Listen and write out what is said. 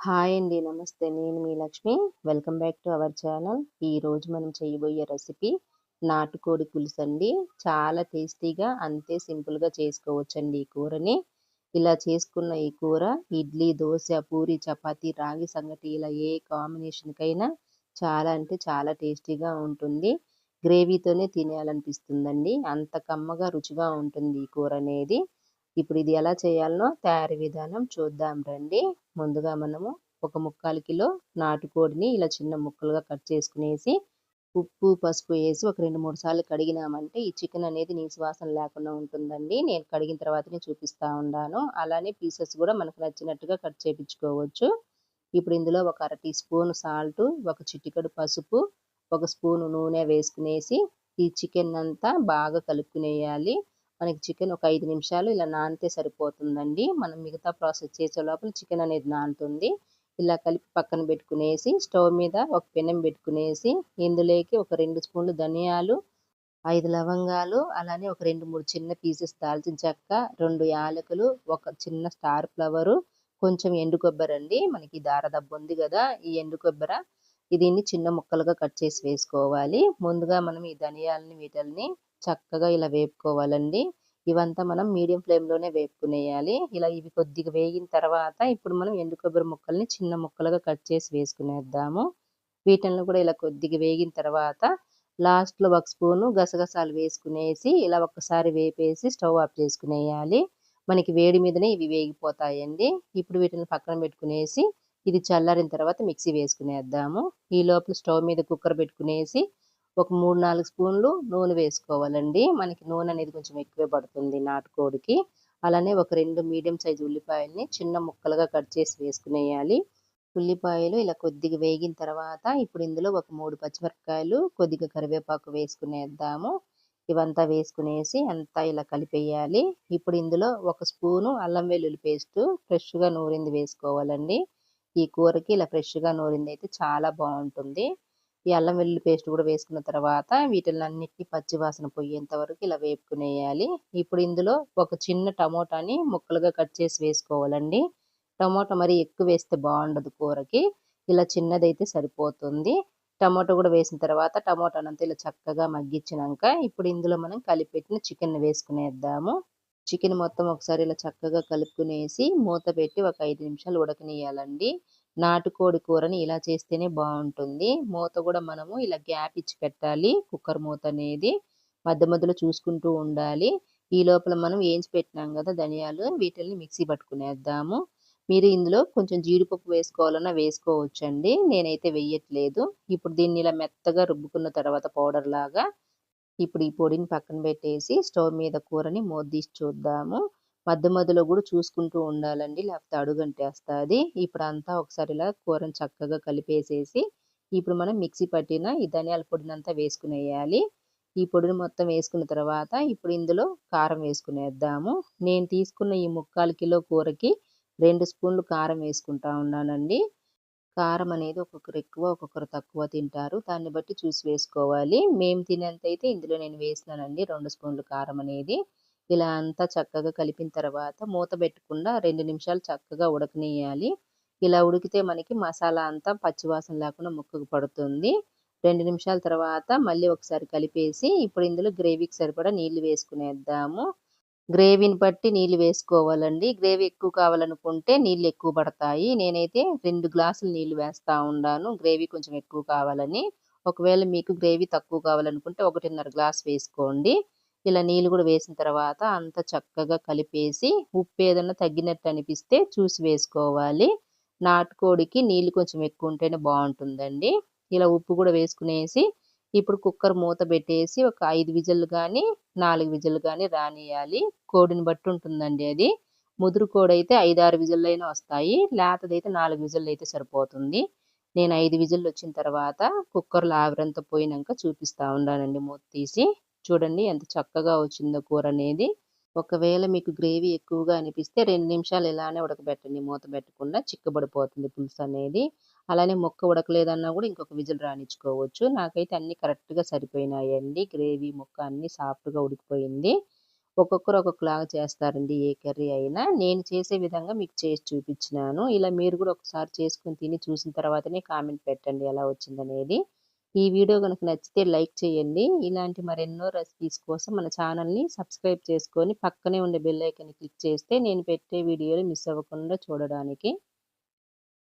Hi అండి. నమస్తే. నేను మీ Lakshmi. Welcome back to our channel. ఈరోజు మనం చేయబోయే రెసిపీ నాటుకోడి పులుసండి. చాలా టేస్టీగా అంతే సింపుల్‌గా చేసుకోవచ్చండి ఈ కూరని. ఇలా చేసుకున్న ఈ కూర ఇడ్లీ, దోస, పూరి, చపాతీ, రాగి సంగటి ఇలా ఏ కాంబినేషన్‌కైనా చాలా అంటే చాలా టేస్టీగా ఉంటుంది. గ్రేవీతోనే తినేయాలనిపిస్తుందండి. అంత కమ్మగా, రుచిగా ఉంటుంది ఈ కూరనేది. ఇప్పుడు ఇది ఎలా చేయాలనో తయారీ విధానం చూద్దాం రండి. ముందుగా మనము ఒక 3/4 కిలో నాటుకోడిని ఇలా చిన్న ముక్కలుగా కట్ చేసుకునేసి, ఉప్పు, పసుపు ఏసి ఒక 2, 3 సార్లు కడిగినామంటే ఈ చికెన్ అనేది నీసు వాసన లేకుండా ఉంటుందండి. నేను కడిగిన తర్వాతనే చూపిస్తా ఉండాను. అలానే పీసెస్ గూడా మనకు నచ్చినట్టుగా కట్ చేపించుకోవచ్చు. ఇప్పుడు ఇందులో ఒక అర టీ స్పూన్ సాల్టు, ఒక చిటికెడు పసుపు, ఒక స్పూను నూనె వేసుకునేసి, ఈ చికెన్ అంతా బాగా కలుపుకునేయాలి. మనకి చికెన్ ఒక 5 నిమిషాలు ఇలా నానితే సరిపోతుందండి. మనం మిగతా ప్రాసెస్ చేసే లోపల చికెన్ అనేది నానుతుంది. ఇలా కలిపి పక్కన పెట్టుకునేసి, స్టవ్ మీద ఒక పెనం పెట్టుకునేసి, ఇందులోకి ఒక 2 స్పూన్లు ధనియాలు, 5 లవంగాలు, అలానే ఒక 2, 3 చిన్న పీసెస్ దాల్చిన చెక్క, 2 యాలకులు, ఒక చిన్న స్టార్ ఫ్లవరు, కొంచెం ఎండు కొబ్బరండి. మనకి దారదబ్బ ఉంది గదా! ఈ ఎండు కొబ్బర దీన్ని చిన్న ముక్కలుగా కట్ చేసి వేసుకోవాలి. ముందుగా మనం ఈ ధనియాలని వీటిల్ని చక్కగా ఇలా వేపుకోవాలండి. ఇవంతా మనం మీడియం ఫ్లేమ్‌లోనే వేపుకునేయాలి. ఇలా ఇవి కొద్దిగా వేగిన తర్వాత ఇప్పుడు మనం ఎండు కొబ్బరి ముక్కల్ని చిన్న ముక్కలుగా కట్ చేసి వేసుకునేద్దాము. వీటిల్ని కూడా ఇలా కొద్దిగా వేగిన తర్వాత లాస్ట్‌లో ఒక స్పూను గసగసాలు వేసుకునేసి ఇలా ఒక్కసారి వేపేసి స్టవ్ ఆఫ్ చేసుకునేయాలి. మనకి వేడి మీదనే ఇవి వేగిపోతాయండి. ఇప్పుడు వీటిని పక్కన పెట్టుకునేసి ఇది చల్లారిన తర్వాత మిక్సీ వేసుకునేద్దాము. ఈ లోపల స్టవ్ మీద కుక్కర్ పెట్టుకునేసి ఒక 3, 4 స్పూన్లు నూనె వేసుకోవాలండి. మనకి నూనె అనేది కొంచెం ఎక్కువే పడుతుంది నాటుకోడికి. అలానే ఒక 2 మీడియం సైజ్ ఉల్లిపాయల్ని చిన్న ముక్కలుగా కట్ చేసి వేసుకునేయాలి. ఉల్లిపాయలు ఇలా కొద్దిగా వేగిన తర్వాత ఇప్పుడు ఇందులో ఒక 3 పచ్చిమిరపకాయలు, కొద్దిగా కరివేపాకు వేసుకునేద్దాము. ఇవంతా వేసుకునేసి అంతా ఇలా కలిపేయాలి. ఇప్పుడు ఇందులో ఒక స్పూను అల్లం వెల్లుల్లి పేస్టు ఫ్రెష్‌గా నూరింది వేసుకోవాలండి. ఈ కూరకి ఇలా ఫ్రెష్‌గా నూరిందైతే చాలా బావుంటుంది. ఈ అల్లం వెల్లుల్లి పేస్ట్ కూడా వేసుకున్న తర్వాత వీటిలన్నిటిని పచ్చి వాసన పోయేంత వరకు ఇలా వేపుకునేయాలి. ఇప్పుడు ఇందులో ఒక చిన్న టమోటాని ముక్కలుగా కట్ చేసి వేసుకోవాలండి. టమోటా మరి ఎక్కువేస్తే బావుండదు కూరకి. ఇలా చిన్నదైతే సరిపోతుంది. టమోటా గూడా వేసిన తర్వాత టమోటానంతా ఇలా చక్కగా మగ్గిచ్చినంక ఇప్పుడు ఇందులో మనం కలిపెట్టిన చికెన్‌ని వేసుకునేద్దాము. చికెన్ మొత్తం ఒకసారి ఇలా చక్కగా కలుపుకునేసి మూత పెట్టి ఒక 5 నిమిషాలు ఉడకనియాలండి. నాటుకోడి కూరని ఇలా చేస్తేనే బావుంటుంది. మూత గూడా మనము ఇలా గ్యాప్ ఇచ్చి పెట్టాలి. కుక్కర్ మూతనేది. మధ్య మధ్యలో చూసుకుంటూ ఉండాలి. ఈ లోపల మనం ఏంచి పెట్టినాం గదా! ధనియాలు వీటిల్ని మిక్సీ పట్టుకునేద్దాము. మీరు ఇందులో కొంచెం జీడిపప్పు వేసుకోవాలన్నా వేసుకోవచ్చండి. నేనైతే వెయ్యట్లేదు. ఇప్పుడు దీన్ని ఇలా మెత్తగా రుబ్బుకున్న తర్వాత పౌడర్‌లాగా ఇప్పుడు ఈ పొడిని పక్కన పెట్టేసి స్టవ్ మీద కూరని మూత తీసి చూద్దాము. మధ్య మధ్యలో గూడా చూసుకుంటూ ఉండాలండి. లేకపోతే అడుగంటేస్తది. ఇప్పుడంతా ఒకసారి ఇలా కూరని చక్కగా కలిపేసేసి, ఇప్పుడు మనం మిక్సీ పట్టిన ఈ ధనియాల పొడినంతా వేసుకునేయాలి. ఈ పొడిని మొత్తం వేసుకున్న తర్వాత ఇప్పుడు ఇందులో కారం వేసుకునేద్దాము. నేను తీసుకున్న ఈ 3/4 కిలో కూరకి 2 స్పూన్లు కారం వేసుకుంటా ఉన్నానండి. కారం అనేది ఒక్కొక్కరు ఎక్కువ, ఒక్కొక్కరు తక్కువ తింటారు. దాన్ని బట్టి చూసి వేసుకోవాలి. మేము తినేంతైతే ఇందులో నేను వేసినానండి 2 స్పూన్లు కారం అనేది. ఇలా అంతా చక్కగా కలిపిన తర్వాత మూత పెట్టకుండా 2 నిమిషాలు చక్కగా ఉడకనియాలి. ఇలా ఉడికితే మనకి మసాలా అంతా పచ్చివాసన లేకుండా ముక్కకు పడుతుంది. 2 నిమిషాల తర్వాత మళ్ళీ ఒకసారి కలిపేసి ఇప్పుడు ఇందులో గ్రేవీకి సరిపడా నీళ్లు వేసుకునేద్దాము. గ్రేవీని బట్టి నీళ్లు వేసుకోవాలండి. గ్రేవీ ఎక్కువ కావాలనుకుంటే నీళ్లు ఎక్కువ పడతాయి. నేనైతే 2 గ్లాసులు నీళ్లు వేస్తా ఉండాను. గ్రేవీ కొంచెం ఎక్కువ కావాలని. ఒకవేళ మీకు గ్రేవీ తక్కువ కావాలనుకుంటే 1:30 గ్లాస్ వేసుకోండి. ఇలా నీళ్లు కూడా వేసిన తర్వాత అంతా చక్కగా కలిపేసి ఉప్పేదన్నా తగ్గినట్టు అనిపిస్తే చూసి వేసుకోవాలి. నాటుకోడికి నీళ్లు కొంచెం ఎక్కువ ఉంటేనే బావుంటుందండి. ఇలా ఉప్పు కూడా వేసుకునేసి ఇప్పుడు కుక్కర్ మూత పెట్టేసి ఒక 5 విజిల్లు గాని, 4 విజిల్లు గాని రానియ్యాలి. కోడిని బట్టి ఉంటుందండి అది. ముదురు కోడైతే 5, 6 విజిల్లయినా వస్తాయి. లేతదైతే 4 విజిల్లయితే సరిపోతుంది. నేను 5 విజిల్లొచ్చిన తర్వాత కుక్కర్‌లో ఆవిరంతా పోయినంక చూపిస్తా ఉండానండి మూత తీసి. చూడండి ఎంత చక్కగా వచ్చిందో కూరనేది. ఒకవేళ మీకు గ్రేవీ ఎక్కువగా అనిపిస్తే 2 నిమిషాలు ఇలానే ఉడకబెట్టండి మూత పెట్టకుండా. చిక్కబడిపోతుంది పులుసనేది. అలానే ముక్క ఉడకలేదన్నా గూడా ఇంకొక విజిల్ రానిచ్చుకోవచ్చు. నాకైతే అన్నీ కరెక్ట్‌గా సరిపోయినాయండి. గ్రేవీ, ముక్క అన్నీ సాఫ్ట్‌గా ఉడికిపోయింది. ఒక్కొక్కరు ఒక్కొక్కలాగా చేస్తారండి ఏ కర్రీ అయినా. నేను చేసే విధంగా మీకు చేసి చూపించినాను. ఇలా మీరు కూడా ఒకసారి చేసుకొని తిని చూసిన తర్వాతనే కామెంట్ పెట్టండి ఎలా వచ్చిందనేది. ఈ వీడియో గనుక నచ్చితే లైక్ చేయండి. ఇలాంటి మరెన్నో రెసిపీస్ కోసం మన ఛానల్‌ని సబ్స్క్రైబ్ చేసుకొని పక్కనే ఉండే బెల్ ఐకాన్‌ని క్లిక్ చేస్తే నేను పెట్టే వీడియోలు మిస్ అవ్వకుండా చూడడానికి.